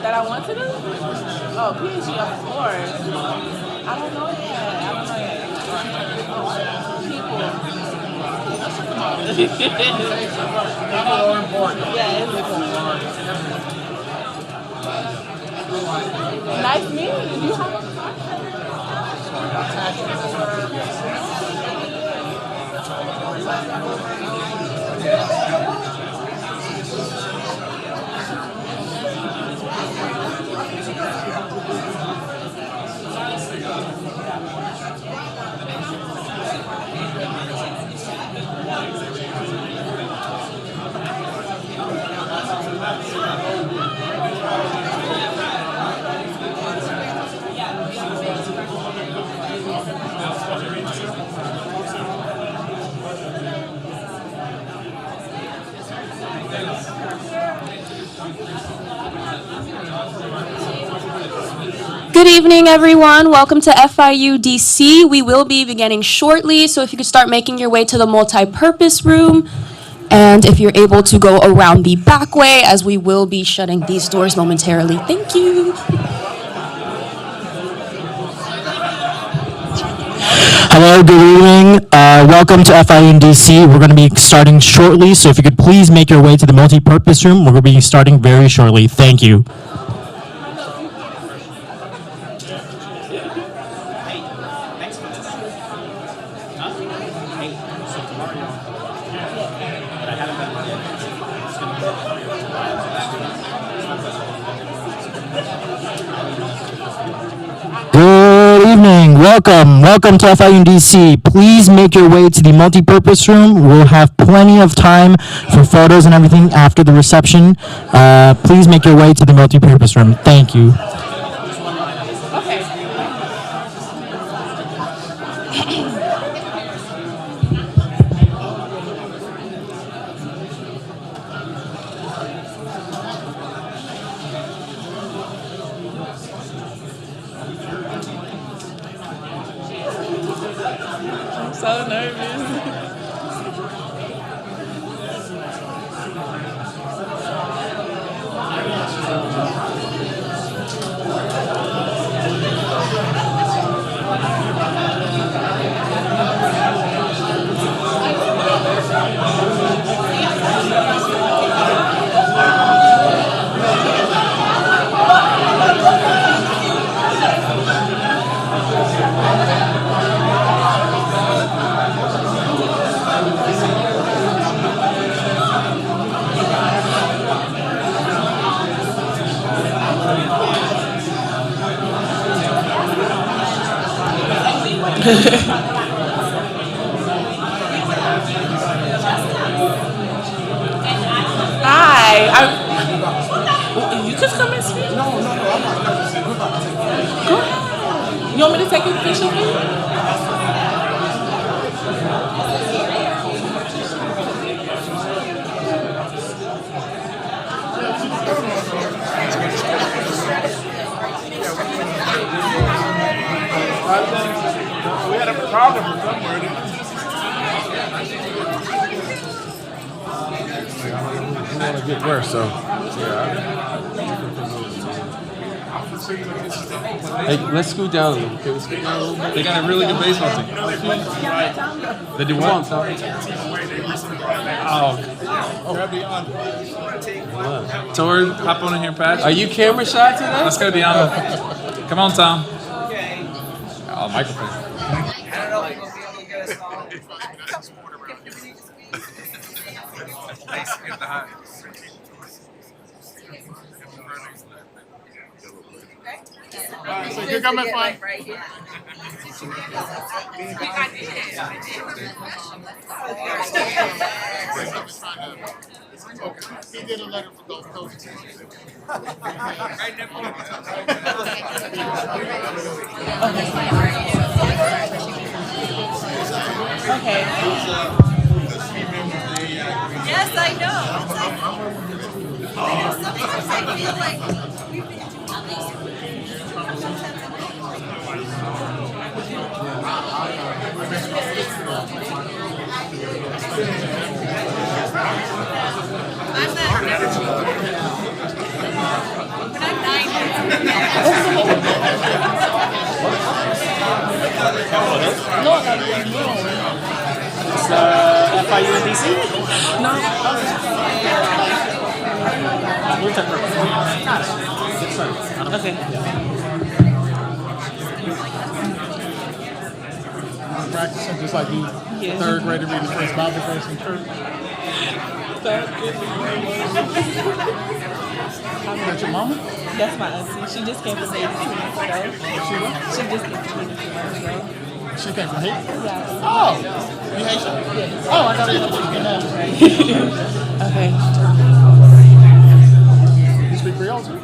That I want to do? Oh, PhD, of course. I don't know yet. People are important. Yeah, it's important. Nice meeting you. You have Good evening, everyone. Welcome to FIU DC. We will be beginning shortly, so if you could start making your way to the multi-purpose room, and if you're able to go around the back way, as we will be shutting these doors momentarily. Thank you. Hello, good evening. Welcome to FIU DC. We're going to be starting shortly, so if you could please make your way to the multi-purpose room, we're going to be starting very shortly. Thank you. Good evening. Welcome to FIU DC. Please make your way to the multi-purpose room. We'll have plenty of time for photos and everything after the reception. Please make your way to the multi-purpose room. Thank you. so nervous. Hi. You just come and speak? No, I'm not. Go ahead. You want me to take a picture of you? We had a photographer somewhere. We want to get worse, so Hey, let's scoot down a little. Okay, let's scoot down a little bit. They got a really good baseball team. They do what? Oh. Tori, hop on in here, Patch. Are you camera shy today? That's gonna be on. Come on, Tom. Oh, microphone. I don't know if we'll be able to get us all. Nice to get the high. so you're coming fine. Right here. He did a letter for Gulf Coast. Okay. Yes, I know. Sometimes I feel like we've been doing I'm not. FIU in DC? No. Okay. Practicing just like you third grade reading the first Bible verse in church. That's your mama? That's my auntie. She just came from Haiti 2 months ago. She what? She just came from Haiti 2 months ago. She came from Haiti? Yeah. Oh, you Haitian? Yes. Oh, I got it. Okay. You speak Creole too?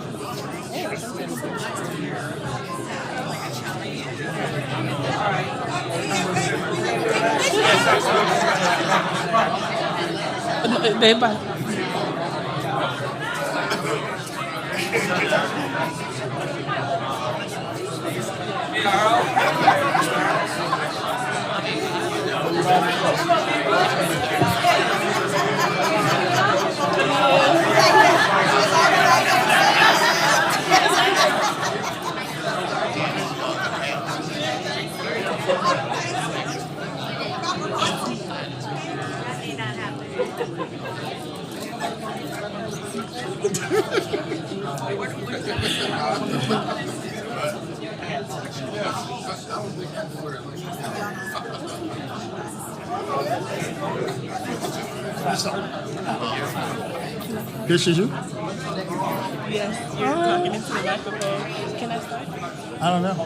Beba. This is you? Yes, you're talking into the microphone. Can I start? I don't know.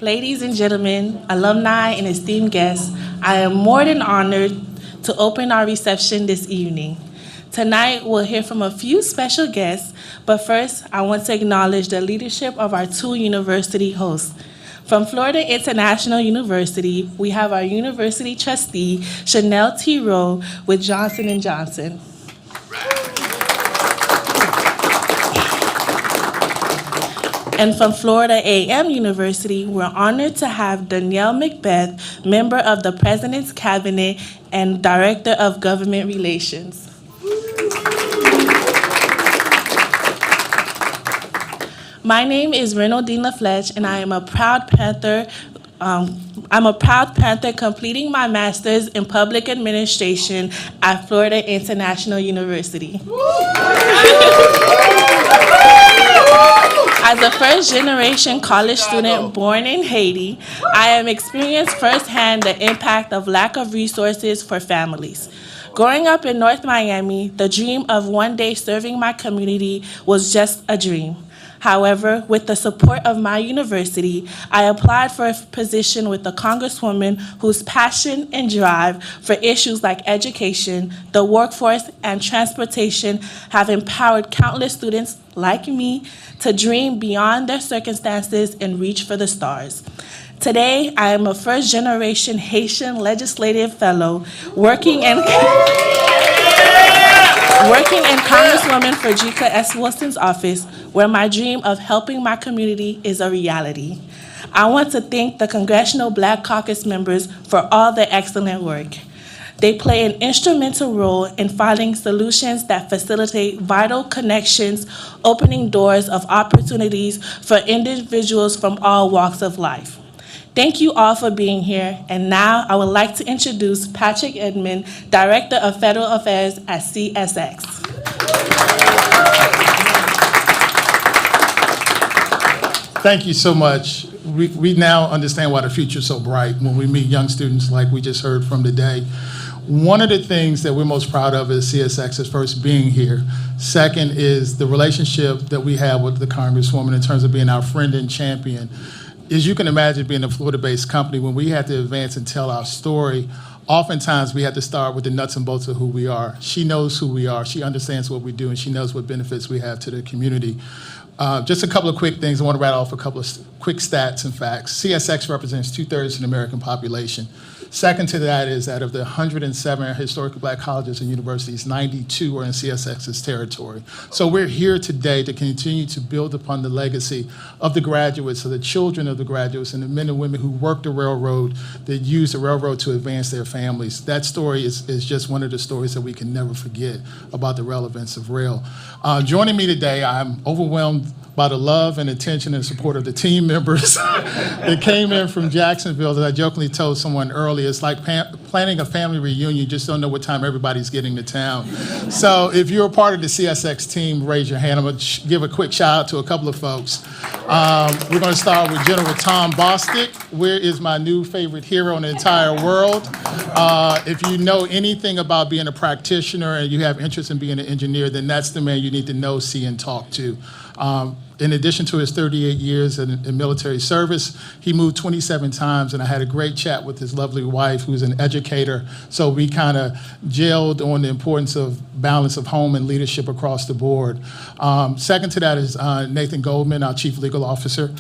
Ladies and gentlemen, alumni and esteemed guests, I am more than honored to open our reception this evening. Tonight, we'll hear from a few special guests, but first, I want to acknowledge the leadership of our two university hosts. From Florida International University, we have our university trustee, Chanel T. Rowe, with Johnson & Johnson. And from Florida A&M University, we're honored to have Danielle Macbeth, member of the President's Cabinet and Director of Government Relations. My name is Renaldine LaFletche, and I am a proud Panther. I'm a proud Panther completing my master's in public administration at Florida International University. As a first-generation college student born in Haiti, I have experienced firsthand the impact of lack of resources for families. Growing up in North Miami, the dream of one day serving my community was just a dream. However, with the support of my university, I applied for a position with a congresswoman whose passion and drive for issues like education, the workforce, and transportation have empowered countless students like me to dream beyond their circumstances and reach for the stars. Today, I am a first-generation Haitian legislative fellow working in Congresswoman Frederica S. Wilson's office, where my dream of helping my community is a reality. I want to thank the Congressional Black Caucus members for all their excellent work. They play an instrumental role in finding solutions that facilitate vital connections, opening doors of opportunities for individuals from all walks of life. Thank you all for being here, and now I would like to introduce Patrick Edmond, Director of Federal Affairs at CSX. Thank you so much. We now understand why the future is so bright when we meet young students like we just heard from today. One of the things that we're most proud of is CSX is first being here. Second is the relationship that we have with the Congresswoman in terms of being our friend and champion. As you can imagine, being a Florida-based company, when we have to advance and tell our story, oftentimes we have to start with the nuts and bolts of who we are. She knows who we are. She understands what we do, and she knows what benefits we have to the community. Just a couple of quick things. I want to rattle off a couple of quick stats and facts. CSX represents 2/3 of the American population. Second to that is that of the 107 historically black colleges and universities, 92 are in CSX's territory. So we're here today to continue to build upon the legacy of the graduates, of the children of the graduates, and the men and women who worked the railroad, that used the railroad to advance their families. That story is just one of the stories that we can never forget about the relevance of rail. Joining me today, I'm overwhelmed by the love and attention and support of the team members that came in from Jacksonville. As I jokingly told someone earlier, it's like planning a family reunion. You just don't know what time everybody's getting to town. So if you're a part of the CSX team, raise your hand. I'm going to give a quick shout out to a couple of folks. We're going to start with General Tom Bostic. Where is my new favorite hero in the entire world? If you know anything about being a practitioner and you have interest in being an engineer, then that's the man you need to know, see, and talk to. In addition to his 38 years in military service, he moved 27 times, and I had a great chat with his lovely wife, who's an educator. So we kind of gelled on the importance of balance of home and leadership across the board. Second to that is Nathan Goldman, our Chief Legal Officer.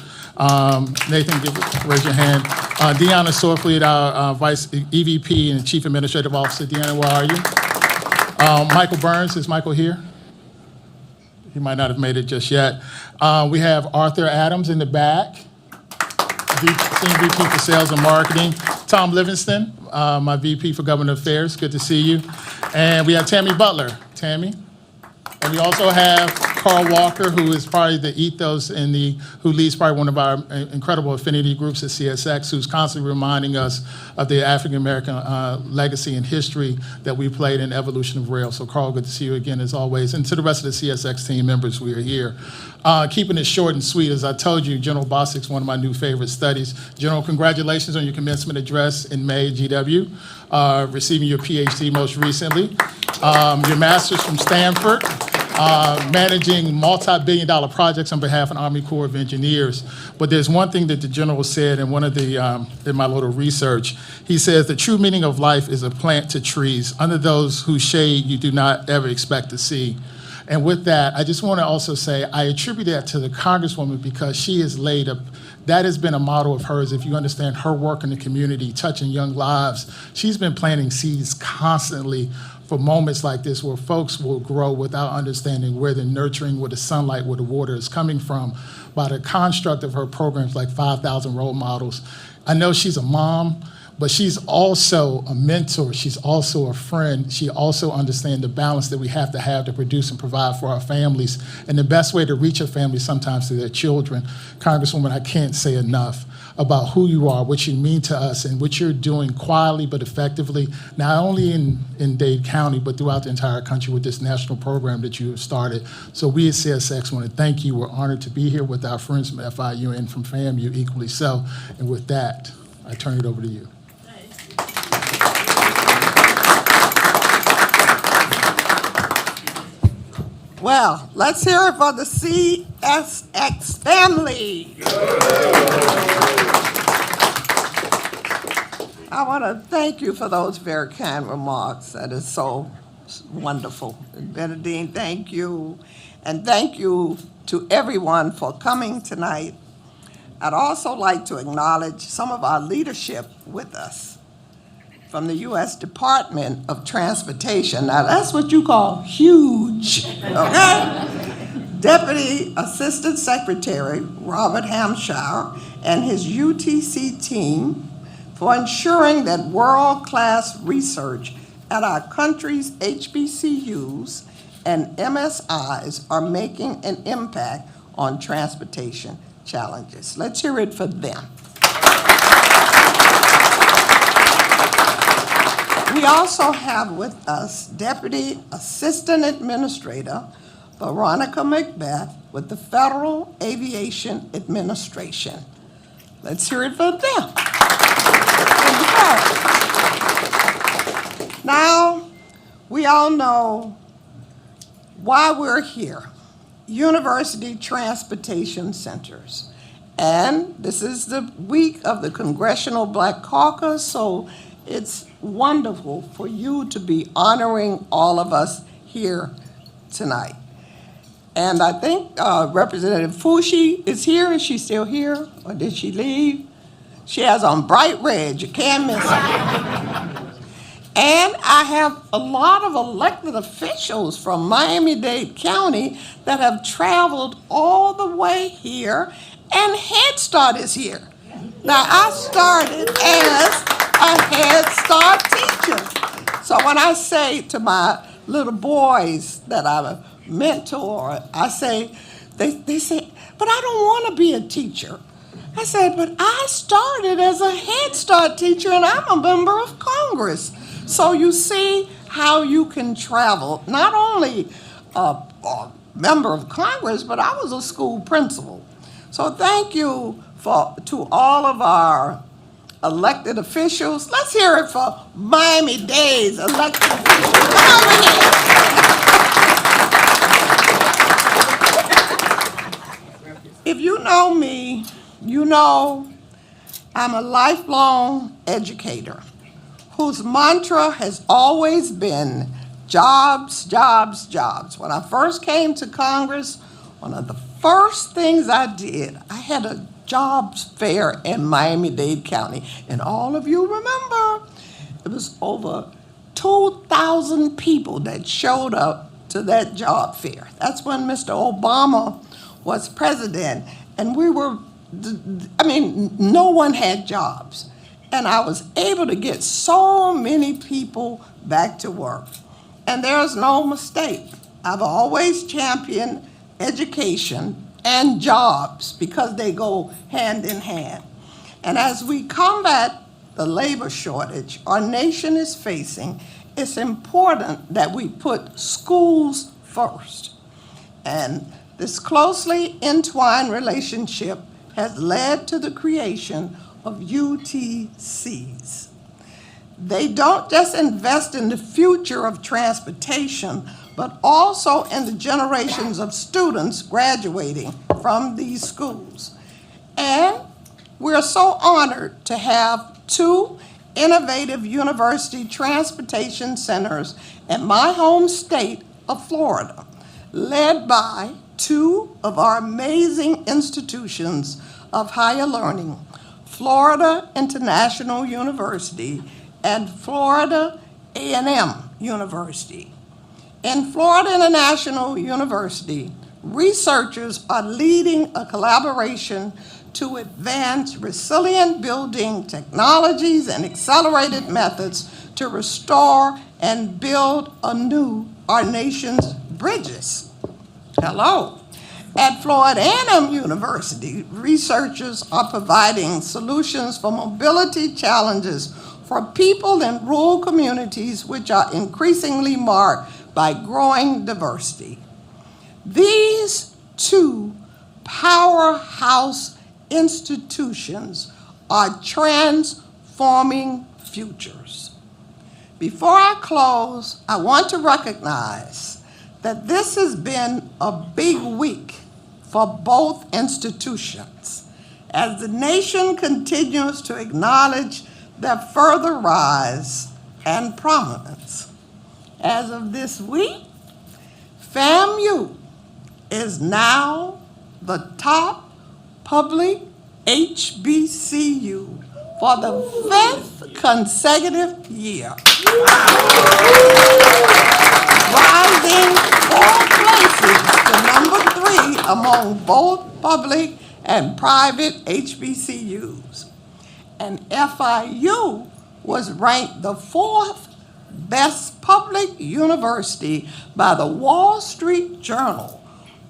Nathan, raise your hand. Deanna Sorfleet, our Vice EVP and Chief Administrative Officer. Deanna, where are you? Michael Burns, is Michael here? He might not have made it just yet. We have Arthur Adams in the back, Senior VP for Sales and Marketing. Tom Livingston, my VP for Government Affairs. Good to see you. And we have Tammy Butler. Tammy. And we also have Carl Walker, who is probably the ethos and who leads probably one of our incredible affinity groups at CSX, who's constantly reminding us of the African-American legacy and history that we played in the evolution of rail. So Carl, good to see you again as always. And to the rest of the CSX team members, we are here. Keeping it short and sweet, as I told you, General Bostic's one of my new favorite studies. General, congratulations on your commencement address in May, GW, receiving your PhD most recently, your master's from Stanford, managing multi-billion-dollar projects on behalf of the Army Corps of Engineers. But there's one thing that the general said in one of the in my little research. He says the true meaning of life is a plant to trees, under those whose shade you do not ever expect to see. And with that, I just want to also say I attribute that to the Congresswoman because she has laid a, that has been a motto of hers. If you understand her work in the community, touching young lives, she's been planting seeds constantly for moments like this where folks will grow without understanding where the nurturing, where the sunlight, where the water is coming from by the construct of her programs like 5,000 Role Models. I know she's a mom, but she's also a mentor. She's also a friend. She also understands the balance that we have to produce and provide for our families. And the best way to reach a family sometimes to their children. Congresswoman, I can't say enough about who you are, what you mean to us, and what you're doing quietly but effectively, not only in Dade County, but throughout the entire country with this national program that you have started. So we at CSX want to thank you. We're honored to be here with our friends from FIU and from FAMU equally so. And with that, I turn it over to you. Well, let's hear it for the CSX family. I want to thank you for those very kind remarks. That is so wonderful. Benedine, thank you. And thank you to everyone for coming tonight. I'd also like to acknowledge some of our leadership with us from the U.S. Department of Transportation. Now, that's what you call huge, okay? Deputy Assistant Secretary Robert Hampshire and his UTC team for ensuring that world-class research at our country's HBCUs and MSIs are making an impact on transportation challenges. Let's hear it for them. We also have with us Deputy Assistant Administrator Veronica Macbeth with the Federal Aviation Administration. Let's hear it for them. Now, we all know why we're here. University Transportation Centers. And this is the week of the Congressional Black Caucus, so it's wonderful for you to be honoring all of us here tonight. And I think Representative Fushi is here. Is she still here, or did she leave? She has on bright red. You can't miss her. And I have a lot of elected officials from Miami-Dade County that have traveled all the way here, and Head Start is here. Now, I started as a Head Start teacher. So when I say to my little boys that I mentor, I say, they say, but I don't want to be a teacher. I said, but I started as a Head Start teacher, and I'm a member of Congress. So you see how you can travel, not only a member of Congress, but I was a school principal. So thank you to all of our elected officials. Let's hear it for Miami-Dade's elected officials. Come over here. If you know me, you know I'm a lifelong educator whose mantra has always been jobs, jobs, jobs. When I first came to Congress, one of the first things I did, I had a jobs fair in Miami-Dade County. And all of you remember, it was over 2,000 people that showed up to that job fair. That's when Mr. Obama was president, and no one had jobs. And I was able to get so many people back to work. And there's no mistake. I've always championed education and jobs because they go hand in hand. And as we combat the labor shortage our nation is facing, it's important that we put schools first. And this closely entwined relationship has led to the creation of UTCs. They don't just invest in the future of transportation, but also in the generations of students graduating from these schools. And we're so honored to have 2 innovative university transportation centers in my home state of Florida, led by 2 of our amazing institutions of higher learning, Florida International University and Florida A&M University. In Florida International University, researchers are leading a collaboration to advance resilient building technologies and accelerated methods to restore and build anew our nation's bridges. Hello. At Florida A&M University, researchers are providing solutions for mobility challenges for people in rural communities which are increasingly marked by growing diversity. These 2 powerhouse institutions are transforming futures. Before I close, I want to recognize that this has been a big week for both institutions as the nation continues to acknowledge their further rise and prominence. As of this week, FAMU is now the top public HBCU for the 5th consecutive year, rising 4 places to number 3 among both public and private HBCUs. And FIU was ranked the 4th best public university by the Wall Street Journal,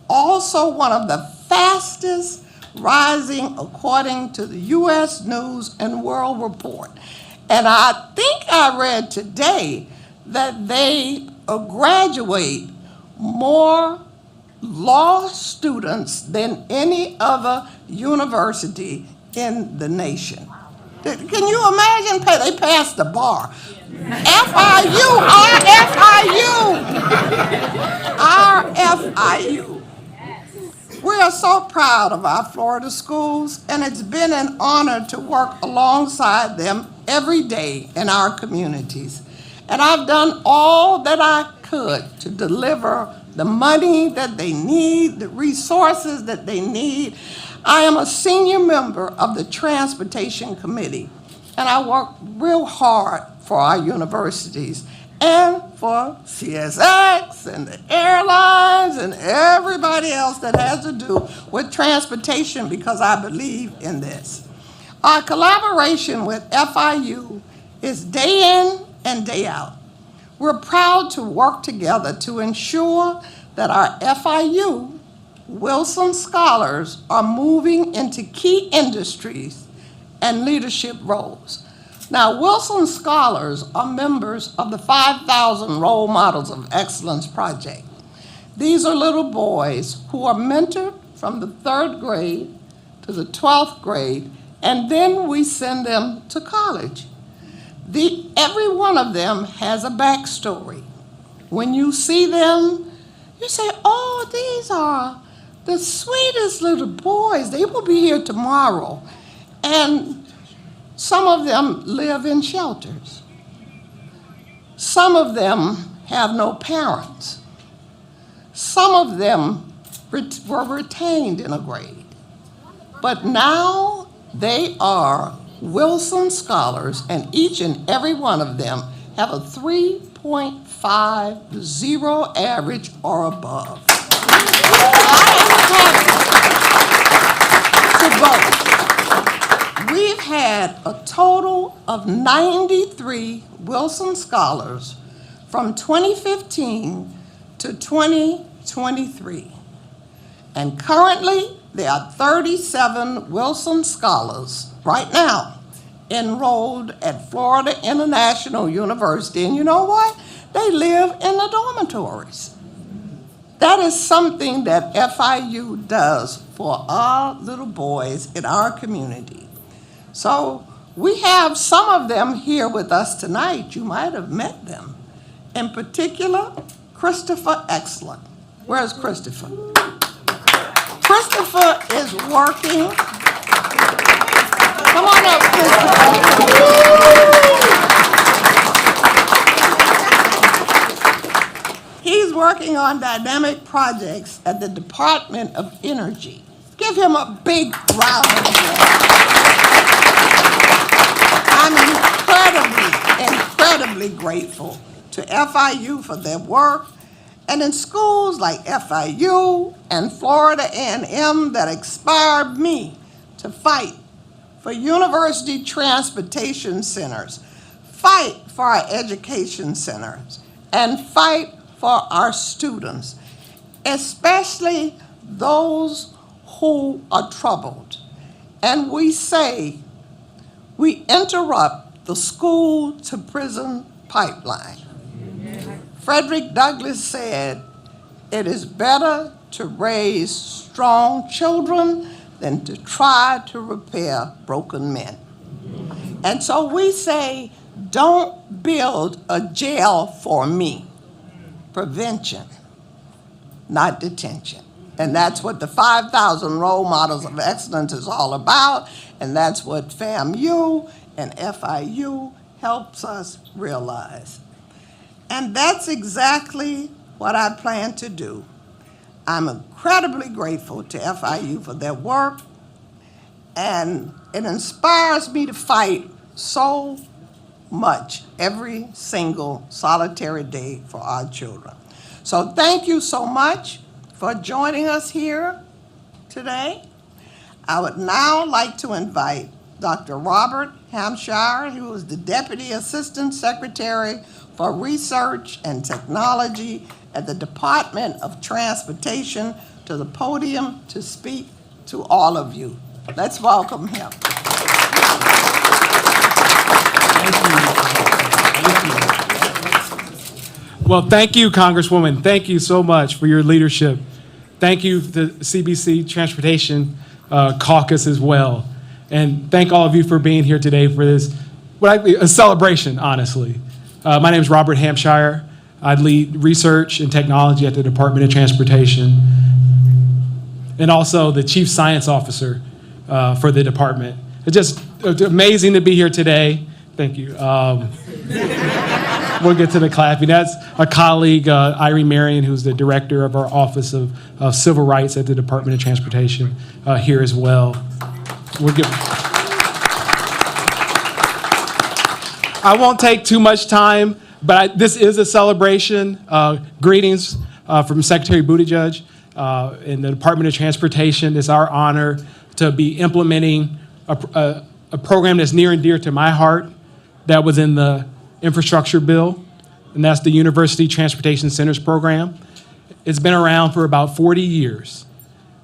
also one of the fastest rising according to the U.S. News and World Report. And I think I read today that they graduate more law students than any other university in the nation. Can you imagine? They passed the bar. FIU, RFIU. We are so proud of our Florida schools, and it's been an honor to work alongside them every day in our communities. And I've done all that I could to deliver the money that they need, the resources that they need. I am a senior member of the Transportation Committee, and I work real hard for our universities and for CSX and the airlines and everybody else that has to do with transportation, because I believe in this. Our collaboration with FIU is day in and day out. We're proud to work together to ensure that our FIU Wilson Scholars are moving into key industries and leadership roles. Now, Wilson Scholars are members of the 5,000 Role Models of Excellence Project. These are little boys who are mentored from the 3rd grade to the 12th grade, and then we send them to college. Every one of them has a backstory. When you see them, you say, oh, these are the sweetest little boys. They will be here tomorrow. And some of them live in shelters. Some of them have no parents. Some of them were retained in a grade. But now they are Wilson Scholars, and each and every one of them have a 3.50 average or above. I am happy to boast. We've had a total of 93 Wilson Scholars from 2015 to 2023. And currently, there are 37 Wilson Scholars right now enrolled at Florida International University. And you know what? They live in the dormitories. That is something that FIU does for our little boys in our community. So we have some of them here with us tonight. You might have met them. In particular, Christopher Excellent. Where's Christopher? Christopher is working. Come on up, Christopher. He's working on dynamic projects at the Department of Energy. Give him a big round of applause. I'm incredibly grateful to FIU for their work, and in schools like FIU and Florida A&M that inspired me to fight for university transportation centers, fight for our education centers, and fight for our students, especially those who are troubled. And we say, we interrupt the school to prison pipeline. Frederick Douglass said, it is better to raise strong children than to try to repair broken men. And so we say, don't build a jail for me. Prevention, not detention. And that's what the 5,000 Role Models of Excellence is all about, and that's what FAMU and FIU helps us realize. And that's exactly what I plan to do. I'm incredibly grateful to FIU for their work, and it inspires me to fight so much every single solitary day for our children. So thank you so much for joining us here today. I would now like to invite Dr. Robert Hampshire, who is the Deputy Assistant Secretary for Research and Technology at the Department of Transportation, to the podium to speak to all of you. Let's welcome him. Well, thank you, Congresswoman. Thank you so much for your leadership. Thank you, the CBC Transportation Caucus as well. And thank all of you for being here today for this, a celebration, honestly. My name is Robert Hampshire. I lead research and technology at the Department of Transportation, and also the Chief Science Officer for the department. It's just amazing to be here today Thank you. We'll get to the clapping. That's a colleague, Irene Marion, who's the director of our Office of Civil Rights at the Department of Transportation here as well. I won't take too much time, but this is a celebration. Greetings from Secretary Buttigieg in the Department of Transportation. It's our honor to be implementing a program that's near and dear to my heart that was in the infrastructure bill, and that's the University Transportation Centers program. It's been around for about 40 years.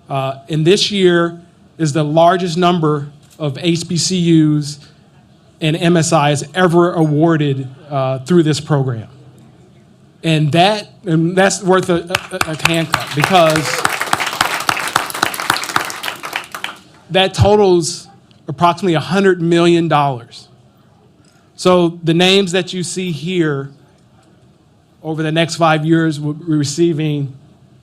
And this year is the largest number of HBCUs and MSIs ever awarded through this program. And that's worth a hand clap, because that totals approximately $100 million. So the names that you see here over the next 5 years will be receiving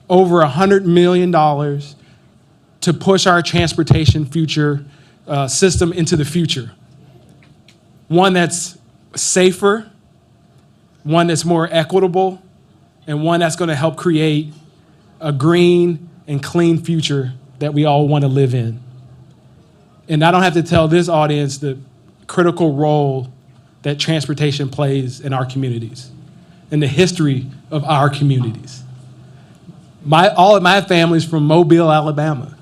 over $100 million to push our transportation future system into the future. One that's safer, one that's more equitable, and one that's going to help create a green and clean future that we all want to live in. And I don't have to tell this audience the critical role that transportation plays in our communities, in the history of our communities. All of my family's from Mobile, Alabama.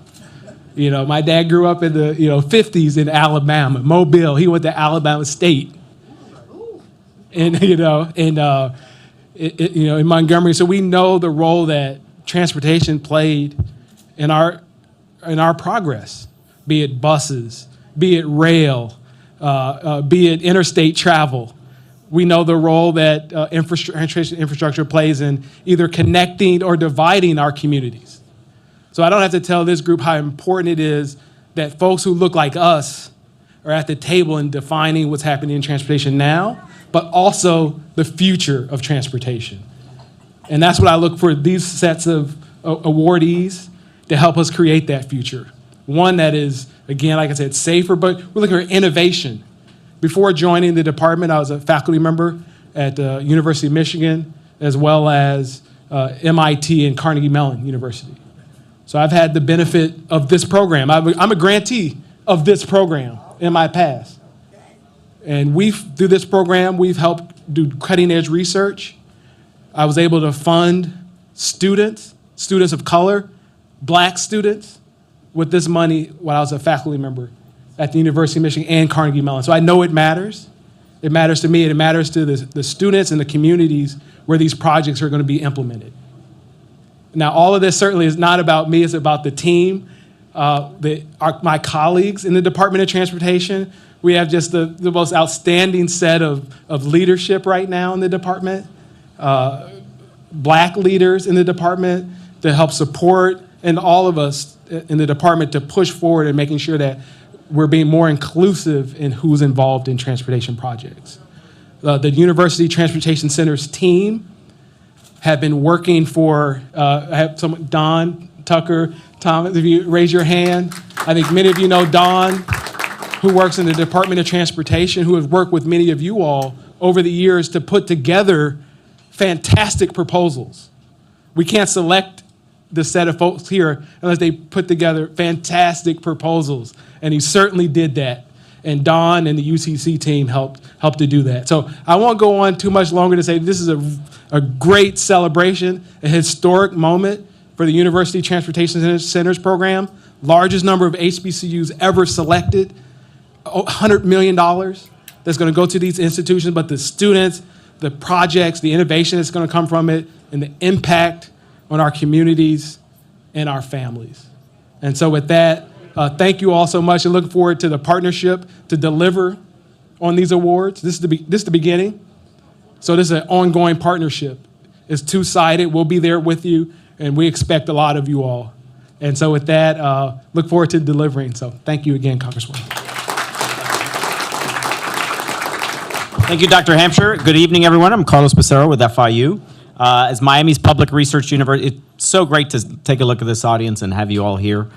You know, my dad grew up in the 50s in Alabama, Mobile. He went to Alabama State, and in Montgomery. So we know the role that transportation played in our progress, be it buses, be it rail, be it interstate travel. We know the role that infrastructure plays in either connecting or dividing our communities. So I don't have to tell this group how important it is that folks who look like us are at the table in defining what's happening in transportation now, but also the future of transportation. And that's what I look for these sets of awardees to help us create that future. One that is, again, like I said, safer, but we're looking for innovation. Before joining the department, I was a faculty member at the University of Michigan, as well as MIT and Carnegie Mellon University. So I've had the benefit of this program. I'm a grantee of this program in my past. And through this program, we've helped do cutting edge research. I was able to fund students of color, Black students, with this money while I was a faculty member at the University of Michigan and Carnegie Mellon. So I know it matters. It matters to me, and it matters to the students and the communities where these projects are going to be implemented. Now, all of this certainly is not about me, it's about the team, my colleagues in the Department of Transportation. We have just the most outstanding set of leadership right now in the department, Black leaders in the department to help support, and all of us in the department to push forward and making sure that we're being more inclusive in who's involved in transportation projects. The University Transportation Centers team have been working for, I have someone, Don, Tucker, Thomas, if you raise your hand. I think many of you know Don, who works in the Department of Transportation, who has worked with many of you all over the years to put together fantastic proposals. We can't select the set of folks here unless they put together fantastic proposals, and he certainly did that. And Don and the UCC team helped to do that. So I won't go on too much longer to say this is a great celebration, a historic moment for the University Transportation Centers program. Largest number of HBCUs ever selected, $100 million that's going to go to these institutions, but the students, the projects, the innovation that's going to come from it, and the impact on our communities and our families. And so with that, thank you all so much, and looking forward to the partnership to deliver on these awards. This is the beginning. So this is an ongoing partnership. It's two-sided. We'll be there with you, and we expect a lot of you all. And so with that, look forward to delivering. So thank you again, Congresswoman. Thank you, Dr. Hampshire. Good evening, everyone. I'm Carlos Becerra with FIU. As Miami's public research university, it's so great to take a look at this audience and have you all here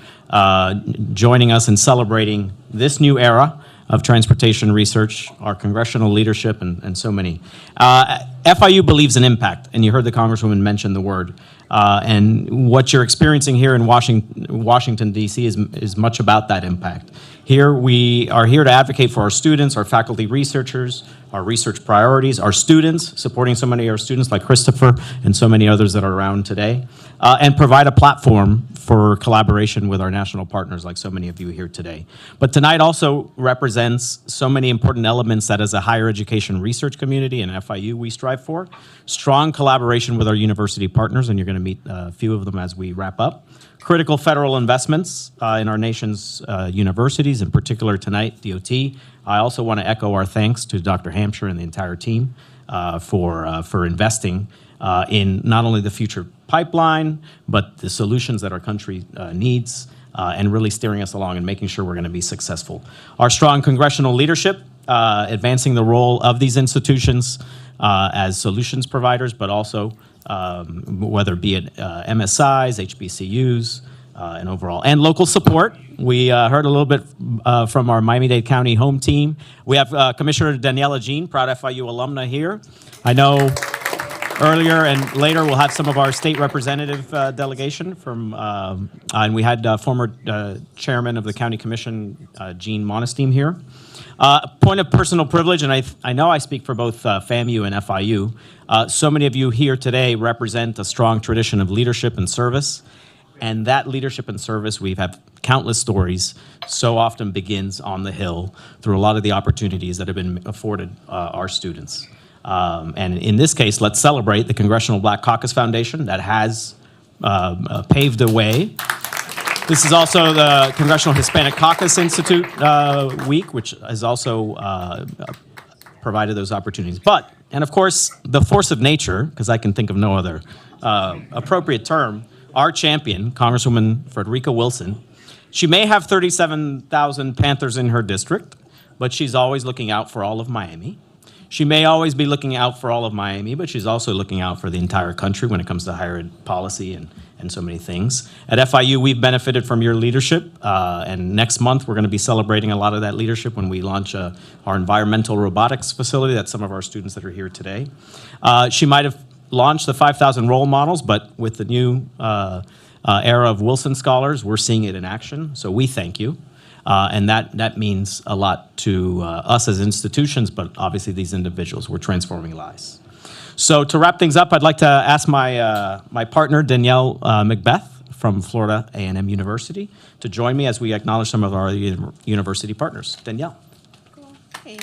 joining us and celebrating this new era of Transportation Research, our congressional leadership, and so many. FIU believes in impact, and you heard the Congresswoman mention the word. And what you're experiencing here in Washington, D.C. is much about that impact. Here, we are here to advocate for our students, our faculty researchers, our research priorities, our students, supporting so many of our students like Christopher and so many others that are around today, and provide a platform for collaboration with our national partners like so many of you here today. But tonight also represents so many important elements that as a higher education research community and FIU we strive for. Strong collaboration with our university partners, and you're going to meet a few of them as we wrap up. Critical federal investments in our nation's universities, in particular tonight, DOT. I also want to echo our thanks to Dr. Hampshire and the entire team for investing in not only the future pipeline, but the solutions that our country needs, and really steering us along and making sure we're going to be successful. Our strong congressional leadership, advancing the role of these institutions as solutions providers, but also whether it be it MSIs, HBCUs, and overall. And local support. We heard a little bit from our Miami-Dade County home team. We have Commissioner Daniela Jean, proud FIU alumna here. I know earlier and later we'll have some of our state representative delegation from, and we had former chairman of the county commission, Gene Monesteem here. Point of personal privilege, and I know I speak for both FAMU and FIU. So many of you here today represent a strong tradition of leadership and service. And that leadership and service, we've had countless stories, so often begins on the Hill through a lot of the opportunities that have been afforded our students. And in this case, let's celebrate the Congressional Black Caucus Foundation that has paved the way. This is also the Congressional Hispanic Caucus Institute week, which has also provided those opportunities. But, and of course, the force of nature, because I can think of no other appropriate term, our champion, Congresswoman Frederica Wilson, she may have 37,000 Panthers in her district, but she's always looking out for all of Miami. She may always be looking out for all of Miami, but she's also looking out for the entire country when it comes to higher ed policy and so many things. At FIU, we've benefited from your leadership, and next month we're going to be celebrating a lot of that leadership when we launch our environmental robotics facility. That's some of our students that are here today. She might have launched the 5,000 role models, but with the new era of Wilson Scholars, we're seeing it in action, so we thank you. And that means a lot to us as institutions, but obviously these individuals. We're transforming lives. So to wrap things up, I'd like to ask my partner, Danielle Macbeth from Florida A&M University, to join me as we acknowledge some of our university partners. Danielle. Hey.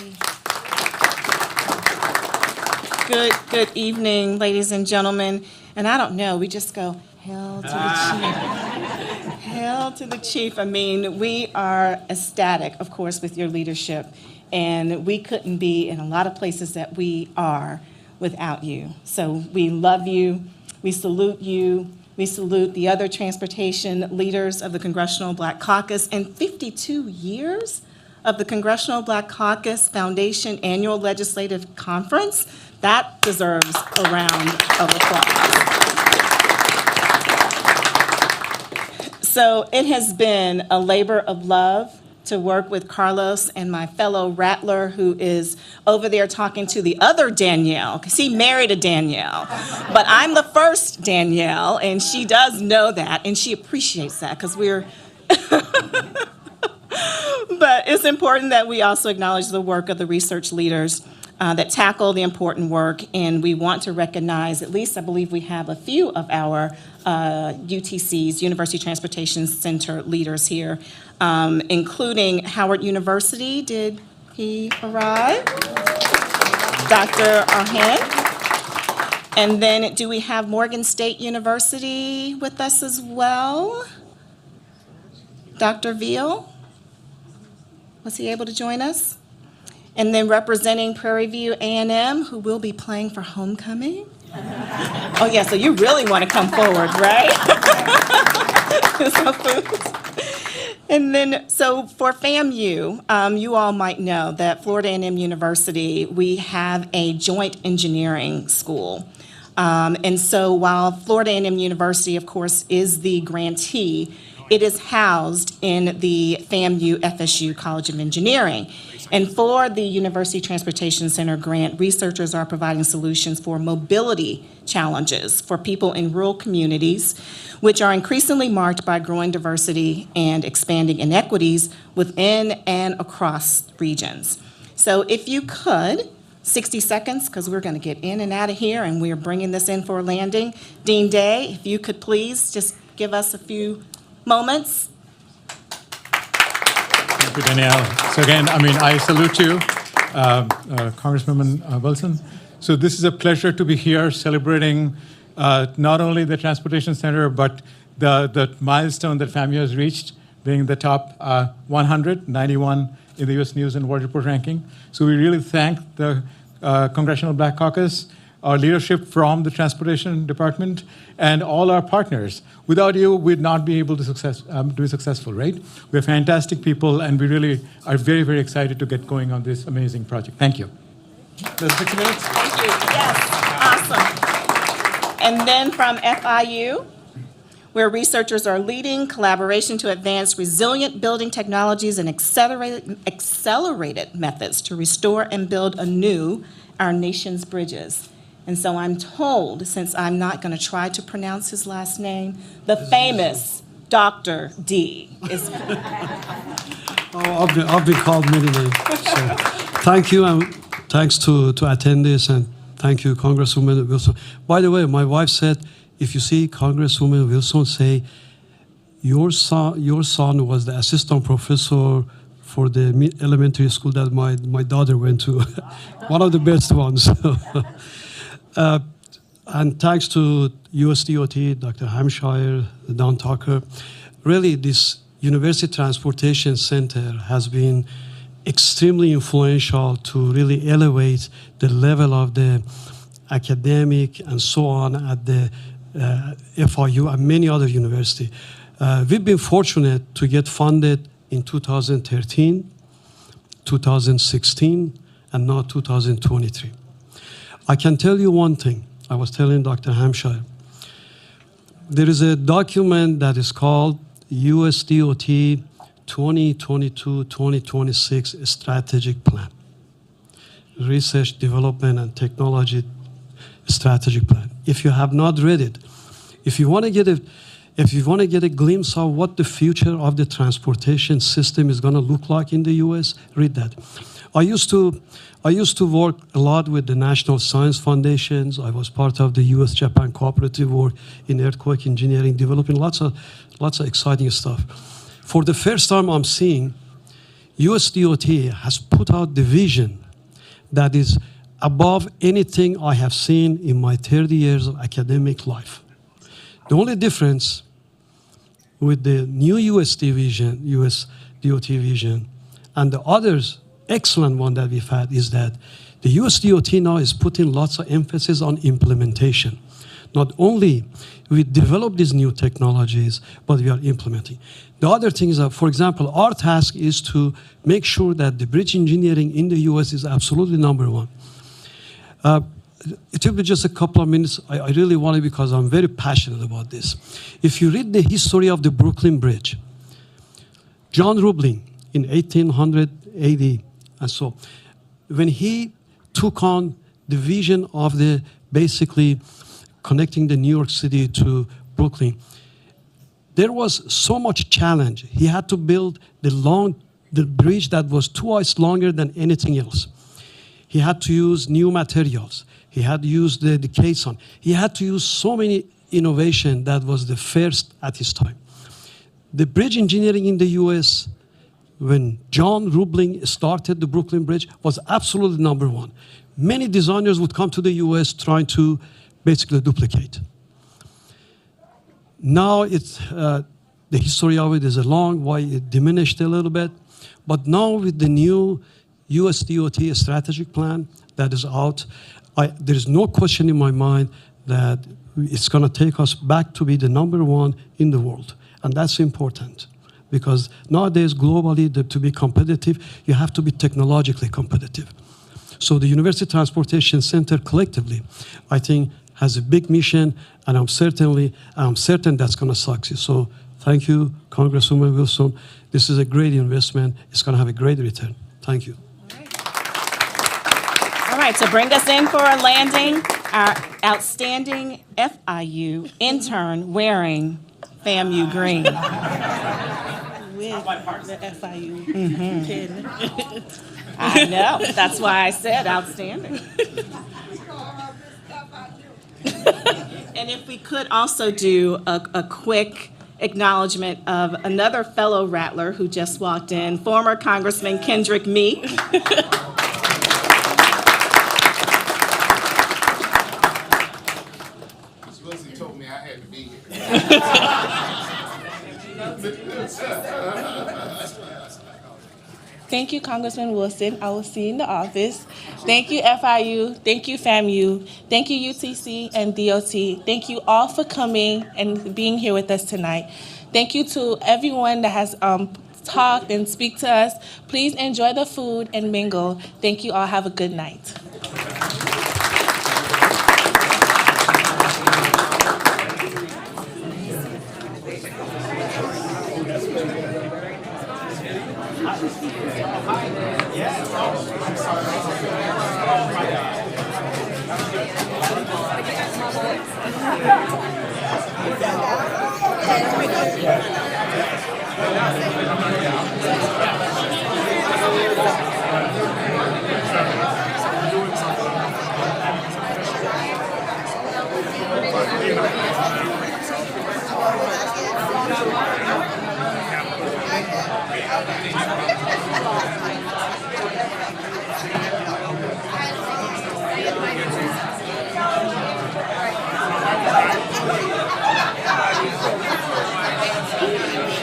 Good evening, ladies and gentlemen. And I don't know, we just go, hail to the chief. Hail to the chief. I mean, we are ecstatic, of course, with your leadership. And we couldn't be in a lot of places that we are without you. So we love you. We salute you. We salute the other transportation leaders of the Congressional Black Caucus. And 52 years of the Congressional Black Caucus Foundation Annual Legislative Conference, that deserves a round of applause. So it has been a labor of love to work with Carlos and my fellow Rattler, who is over there talking to the other Danielle, because he married a Danielle. But I'm the first Danielle, and she does know that, and she appreciates that, because we're... But it's important that we also acknowledge the work of the research leaders that tackle the important work, and we want to recognize, at least I believe we have a few of our UTCs, University Transportation Center leaders here, including Howard University. Did he arrive? Dr. Arhan. And then do we have Morgan State University with us as well? Dr. Veal? Was he able to join us? And then representing Prairie View A&M, who will be playing for homecoming. Oh yeah, so you really want to come forward, right? And then, so for FAMU, you all might know that Florida A&M University, we have a joint engineering school. And so while Florida A&M University, of course, is the grantee, It is housed in the FAMU FSU College of Engineering. And for the University Transportation Center grant, researchers are providing solutions for mobility challenges for people in rural communities, which are increasingly marked by growing diversity and expanding inequities within and across regions. So if you could, 60 seconds, because we're going to get in and out of here, and we're bringing this in for a landing. Dean Day, if you could please just give us a few moments. Thank you, Danielle. So again, I salute you, Congresswoman Wilson. So this is a pleasure to be here celebrating not only the Transportation Center, but the milestone that FAMU has reached, being the top 191 in the U.S. News and World Report ranking. So we really thank the Congressional Black Caucus, our leadership from the Transportation Department, and all our partners. Without you, we'd not be able to be successful, right? We're fantastic people, and we really are very, very excited to get going on this amazing project. Thank you. There's 60 minutes? Thank you. Yes, awesome. And then from FIU, where researchers are leading collaboration to advance resilient building technologies and accelerated methods to restore and build anew our nation's bridges. And so I'm told, since I'm not going to try to pronounce his last name, the famous Dr. D is. I've been called many names. So thank you, and thanks to attendees, and thank you, Congresswoman Wilson. By the way, my wife said, if you see Congresswoman Wilson, say, your son was the assistant professor for the elementary school that my daughter went to. One of the best ones. And thanks to USDOT, Dr. Hampshire, Don Tucker. Really, this University Transportation Center has been extremely influential to really elevate the level of the academic and so on at the FIU and many other universities. We've been fortunate to get funded in 2013, 2016, and now 2023. I can tell you one thing. I was telling Dr. Hampshire. There is a document that is called USDOT 2022-2026 Strategic Plan. Research, Development, and Technology Strategic Plan. If you have not read it, if you want to get a glimpse of what the future of the transportation system is going to look like in the U.S., read that. I used to work a lot with the National Science Foundations. I was part of the U.S.-Japan cooperative work in earthquake engineering, developing lots of exciting stuff. For the first time, I'm seeing USDOT has put out the vision that is above anything I have seen in my 30 years of academic life. The only difference with the new USDOT vision, and the others excellent one that we've had, is that the USDOT now is putting lots of emphasis on implementation. Not only we develop these new technologies, but we are implementing. The other thing is that, for example, our task is to make sure that the bridge engineering in the US is absolutely number one. It will be just a couple of minutes. I really want it because I'm very passionate about this. If you read the history of the Brooklyn Bridge, John Roebling in 1880 and so, when he took on the vision of the basically connecting the New York City to Brooklyn, there was so much challenge. He had to build the bridge that was twice longer than anything else. He had to use new materials. He had to use the caisson. He had to use so many innovation that was the first at his time. The bridge engineering in the US, when John Roebling started the Brooklyn Bridge, was absolutely number one. Many designers would come to the US trying to basically duplicate. Now it's, the history of it is long, why it diminished a little bit. But now with the new USDOT strategic plan that is out, there is no question in my mind that it's going to take us back to be the number one in the world. And that's important because nowadays globally, to be competitive, you have to be technologically competitive. So the University Transportation Center collectively, I think, has a big mission, and I'm certain that's going to succeed. So Thank you, Congresswoman Wilson. This is a great investment. It's going to have a great return. Thank you. All right, to bring us in for a landing, our outstanding FIU intern wearing FAMU green. With the FIU pin. I know, that's why I said outstanding. And if we could also do a quick acknowledgement of another fellow Rattler who just walked in, former Congressman Kendrick Meek. Ms. Wilson told me I had to be here. Thank you, Congressman Wilson. I will see you in the office. Thank you, FIU. Thank you, FAMU. Thank you, UTC and DOT. Thank you all for coming and being here with us tonight. Thank you to everyone that has talked and speak to us. Please enjoy the food and mingle. Thank you all. Have a good night.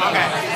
Okay.